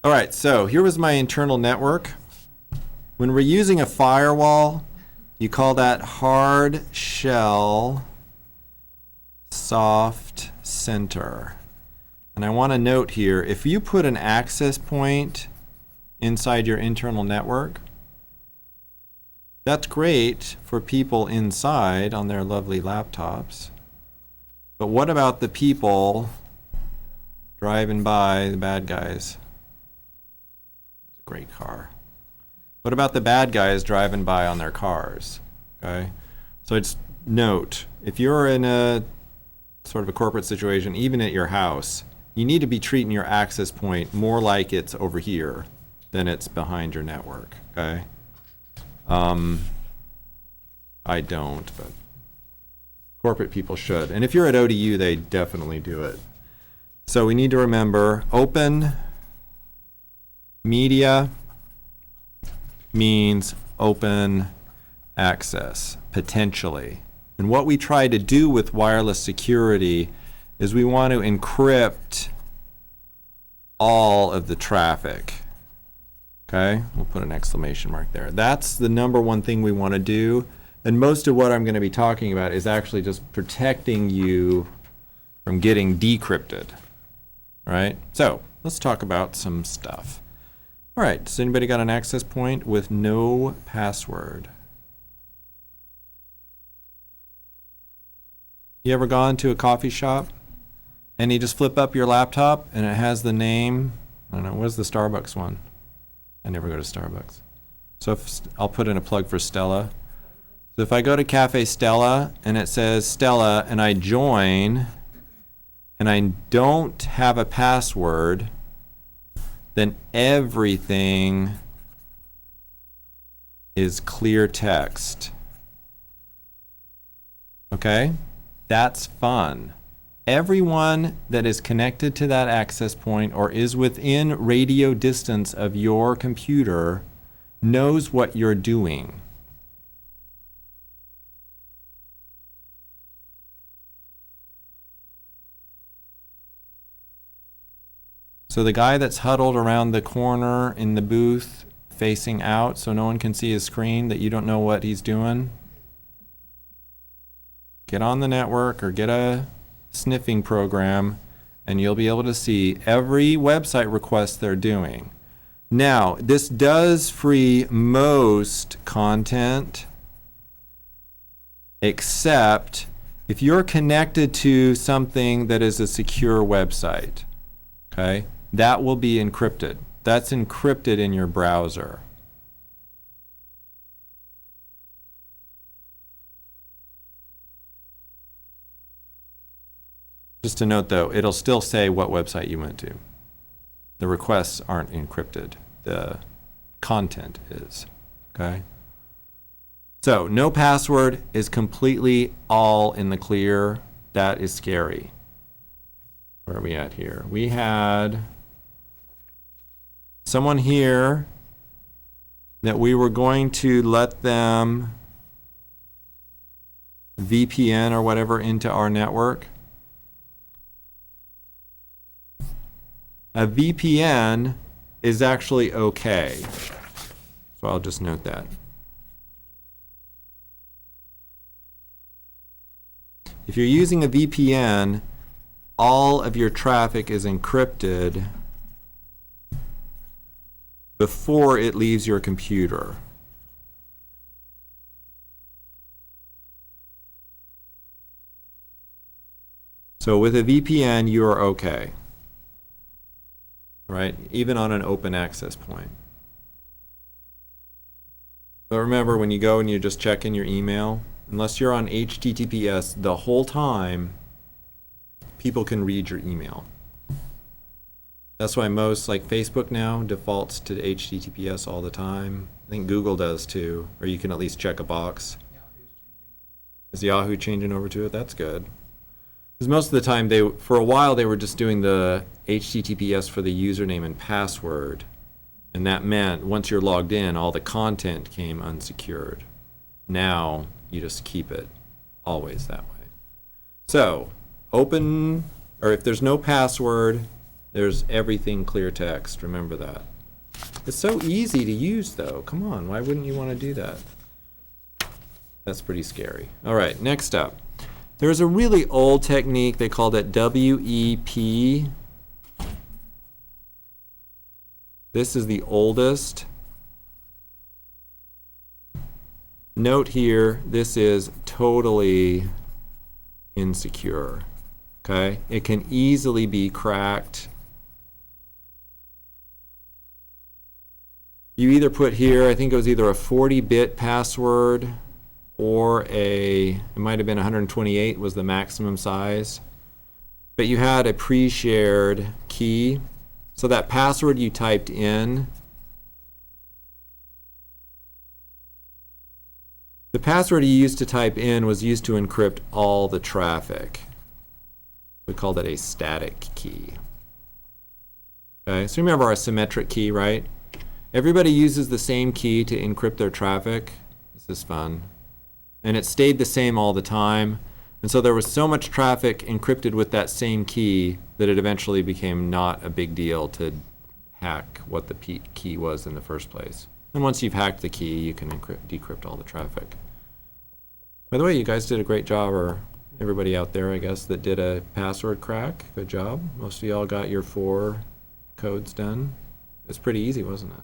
All right, so here was my internal network. When we're using a firewall, you call that hard shell soft center. And I want to note here, if you put an access point inside your internal network, that's great for people inside on their lovely laptops. But what about the people driving by, the bad guys? It's a great car. What about the bad guys driving by on their cars? Okay, so it's note, if you're in a sort of a corporate situation, even at your house, you need to be treating your access point more like it's over here than it's behind your network, okay? I don't, but corporate people should. And if you're at ODU, they definitely do it. So we need to remember open media means open access, potentially. And what we try to do with wireless security is we want to encrypt all of the traffic. Okay, we'll put an exclamation mark there. That's the number one thing we want to do. And most of what I'm going to be talking about is actually just protecting you from getting decrypted. Right? So let's talk about some stuff. All right, does anybody got an access point with no password? You ever gone to a coffee shop and you just flip up your laptop and it has the name, I don't know, what's the Starbucks one? I never go to Starbucks. So if, I'll put in a plug for Stella. So if I go to Cafe Stella and it says Stella and I join and I don't have a password, then everything is clear text. Okay? That's fun. Everyone that is connected to that access point or is within radio distance of your computer knows what you're doing. So the guy that's huddled around the corner in the booth facing out so no one can see his screen that you don't know what he's doing, get on the network or get a sniffing program and you'll be able to see every website request they're doing. Now, this does free most content except if you're connected to something that is a secure website, okay? That will be encrypted. That's encrypted in your browser. Just to note though, it'll still say what website you went to. The requests aren't encrypted. The content is, okay? So no password is completely all in the clear. That is scary. Where are we at here? We had someone here that we were going to let them VPN or whatever into our network. A VPN is actually okay. So I'll just note that. If you're using a VPN, all of your traffic is encrypted before it leaves your computer. So with a VPN, you are okay. Right? Even on an open access point. But remember, when you go and you just check in your email, unless you're on HTTPS the whole time, people can read your email. That's why most, like Facebook now, defaults to HTTPS all the time. I think Google does too, or you can at least check a box. Is Yahoo changing over to it? That's good. Because most of the time, for a while, they were just doing the HTTPS for the username and password. And that meant once you're logged in, all the content came unsecured. Now, you just keep it always that way. So, open, or if there's no password, There's everything clear text. Remember that. It's so easy to use, though. Come on, why wouldn't you want to do that? That's pretty scary. All right, next up. There's a really old technique. They called it WEP. This is the oldest. Note here, this is totally insecure. Okay? It can easily be cracked. You either put here, I think it was either a 40-bit password or it might have been 128 was the maximum size. But you had a pre-shared key. So that password you typed in, the password you used to type in was used to encrypt all the traffic. We call that a static key. Okay, so remember our symmetric key, right? Everybody uses the same key to encrypt their traffic. This is fun. And it stayed the same all the time. And so there was so much traffic encrypted with that same key that it eventually became not a big deal to hack what the key was in the first place. And once you've hacked the key, you can decrypt all the traffic. By the way, you guys did a great job, or everybody out there, I guess, that did a password crack. Good job. Most of y'all got your 4 codes done. It was pretty easy, wasn't it?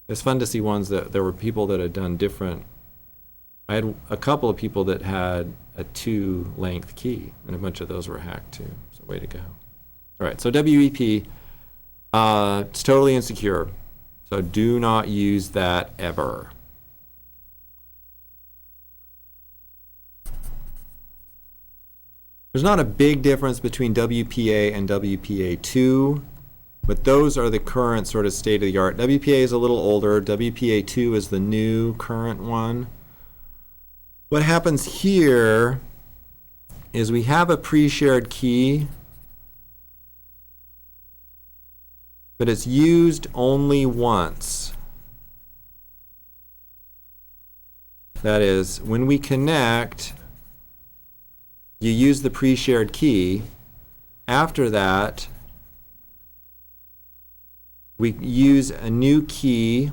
It's fun to see ones that there were people that had done different. I had a couple of people that had a 2-length key, and a bunch of those were hacked too. So way to go. All right, so WEP, it's totally insecure. So do not use that ever. There's not a big difference between WPA and WPA2, but those are the current sort of state of the art. WPA is a little older. WPA2 is the new current one. What happens here is we have a pre-shared key, but it's used only once. That is, when we connect, you use the pre-shared key. After that, we use a new key.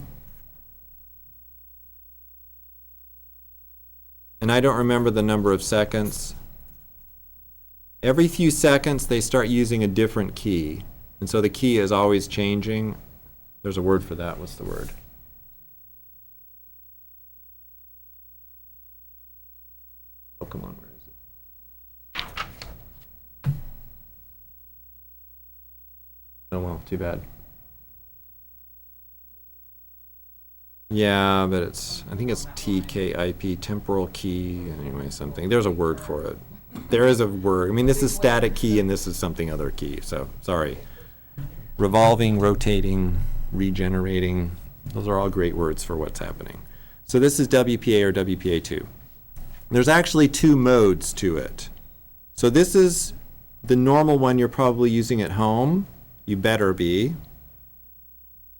And I don't remember the number of seconds. Every few seconds, they start using a different key. And so the key is always changing. There's a word for that. What's the word? Oh, come on. Where is it? Oh, well, too bad. Yeah, but I think it's TKIP, temporal key, anyway, something. There's a word for it. There is a word. I mean, this is static key and this is something other key, so sorry. Revolving, rotating, regenerating, those are all great words for what's happening. So this is WPA or WPA2. There's actually 2 modes to it. So this is the normal one you're probably using at home. You better be.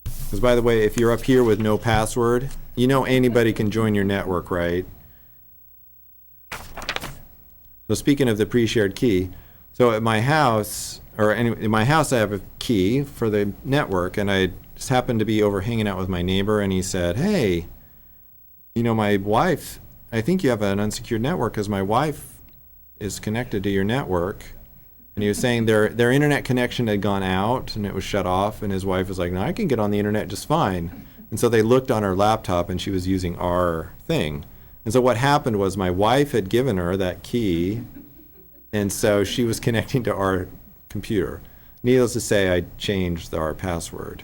Because by the way, if you're up here with no password, you know anybody can join your network, right? So speaking of the pre-shared key, so at my house, in my house I have a key for the network, and I just happened to be over hanging out with my neighbor, and he said, hey, you know, my wife, I think you have an unsecured network because my wife is connected to your network. And he was saying their internet connection had gone out and it was shut off, and his wife was like, no, I can get on the internet just fine. And so they looked on her laptop and she was using our thing. And so what happened was my wife had given her that key, and so she was connecting to our computer. Needless to say, I changed our password.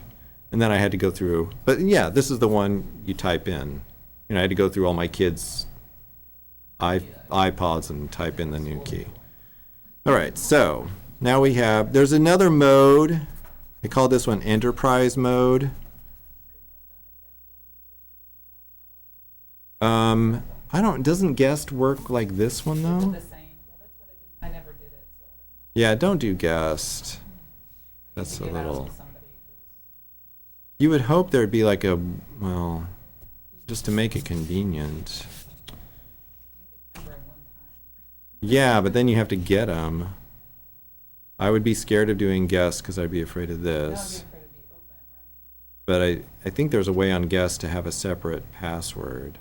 And then I had to go through, but yeah, this is the one you type in. You know, I had to go through all my kids' iPods and type in the new key. All right, so now we have, there's another mode. They call this one enterprise mode. Doesn't guest work like this one though? I never did it. Yeah, don't do guest. That's a little, you would hope there'd be like well, just to make it convenient. Yeah, but then you have to get them. I would be scared of doing guest because I'd be afraid of Now I'm this. being afraid to be open, right? But I think there's a way on guest to have a separate password.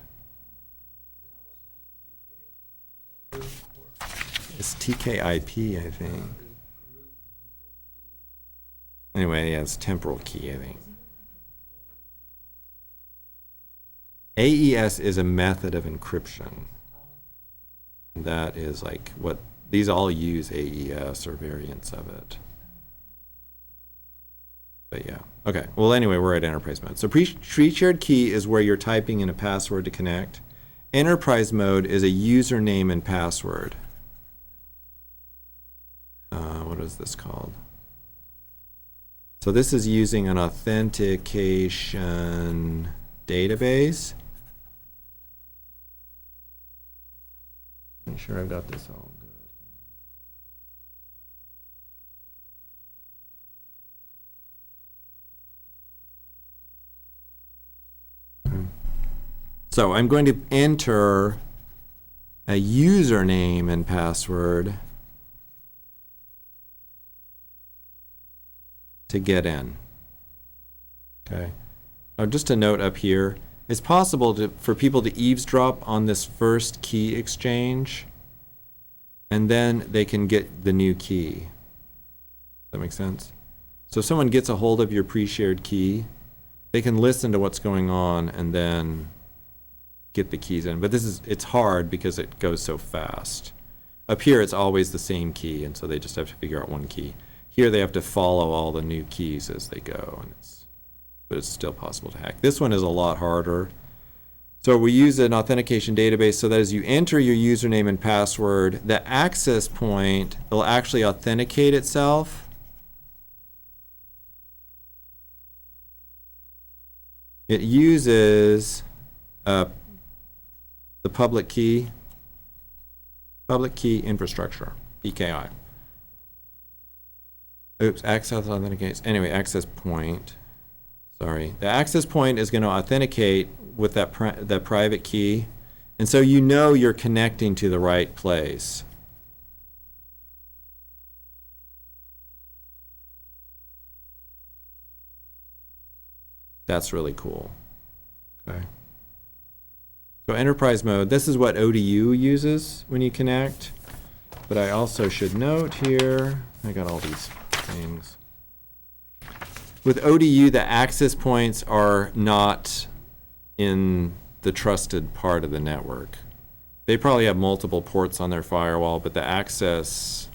It's TKIP, I think. Anyway, yeah, it's temporal key, I think. AES is a method of encryption. That is like what, these all use AES or variants of it. But yeah, okay. Well, anyway, we're at enterprise mode. So pre-shared key is where you're typing in a password to connect. Enterprise mode is a username and password. What is this called? So this is using an authentication database. Make sure I've got this all good. Okay. So I'm going to enter a username and password to get in. Okay. Now just a note up here, it's possible for people to eavesdrop on this first key exchange, and then they can get the new key. Does that make sense? So if someone gets a hold of your pre-shared key, they can listen to what's going on and then get the keys in. But it's hard because it goes so fast. Up here it's always the same key, and so they just have to figure out one key. Here they have to follow all the new keys as they go, but it's still possible to hack. This one is a lot harder. So we use an authentication database so that as you enter your username and password, the access point will actually authenticate itself. It uses the public key infrastructure, PKI. Oops, access authenticates. Anyway, access point. Sorry. The access point is going to authenticate with that private key. And so you know you're connecting to the right place. That's really cool. Okay. So enterprise mode, this is what ODU uses when you connect. But I also should note here, I got all these things. With ODU, the access points are not in the trusted part of the network. They probably have multiple ports on their firewall, but the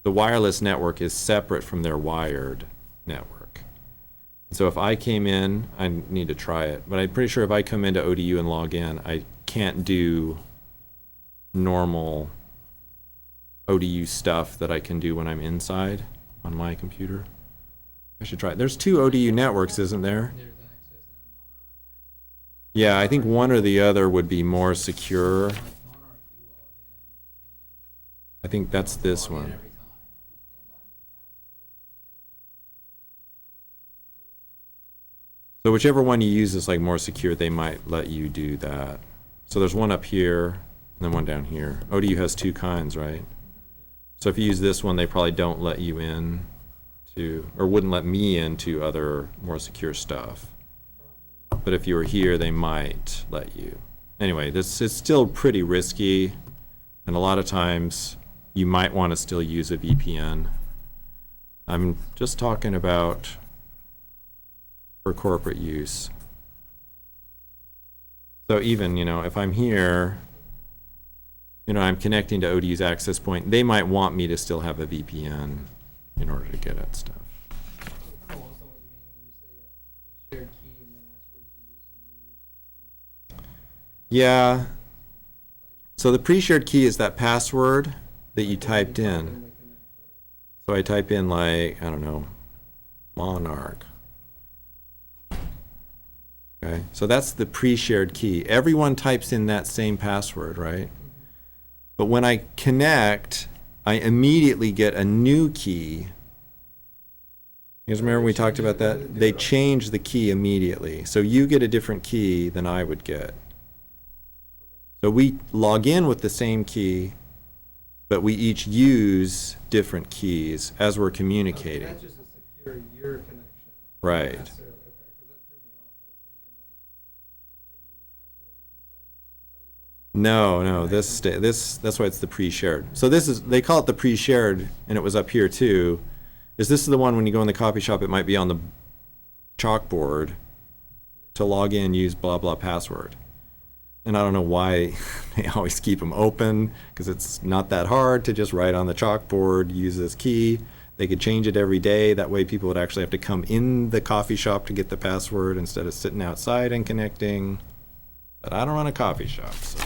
wireless network is separate from their wired network. So if I came in, I need to try it, but I'm pretty sure if I come into ODU and log in, I can't do normal ODU stuff that I can do when I'm inside on my computer. I should try it. There's two ODU networks, isn't there? Yeah, I think one or the other would be more secure. I think that's this one. So whichever one you use is like more secure, they might let you do that. So there's one up here and then one down here. ODU has two kinds, right? So if you use this one, they probably don't let you in to, or wouldn't let me into other more secure stuff. But if you were here, they might let you. Anyway, this is still pretty risky, and a lot of times you might want to still use a VPN. I'm just talking about for corporate use. So even, if I'm here, I'm connecting to ODU's access point, they might want me to still have a VPN in order to get at stuff. Yeah. So the pre-shared key is that password that you typed in. So I type in like, I don't know, Monarch. Okay, so that's the pre-shared key. Everyone types in that same password, right? But when I connect, I immediately get a new key. You guys remember we talked about that? They change the key immediately. So you get a different key than I would get. So we log in with the same key, but we each use different keys as we're communicating. That's just a secure your connection. Right. Not necessarily, okay, because that threw me off. I was thinking like, changing the password every 2 seconds. I thought you were talking about No, connection. that's why it's the pre-shared. So this is, they call it the pre-shared, and it was up here too. This is the one when you go in the coffee shop, it might be on the chalkboard to log in, use blah, blah password. And I don't know why they always keep them open, because it's not that hard to just write on the chalkboard, use this key. They could change it every day. That way people would actually have to come in the coffee shop to get the password instead of sitting outside and connecting. But I don't run a coffee shop, so.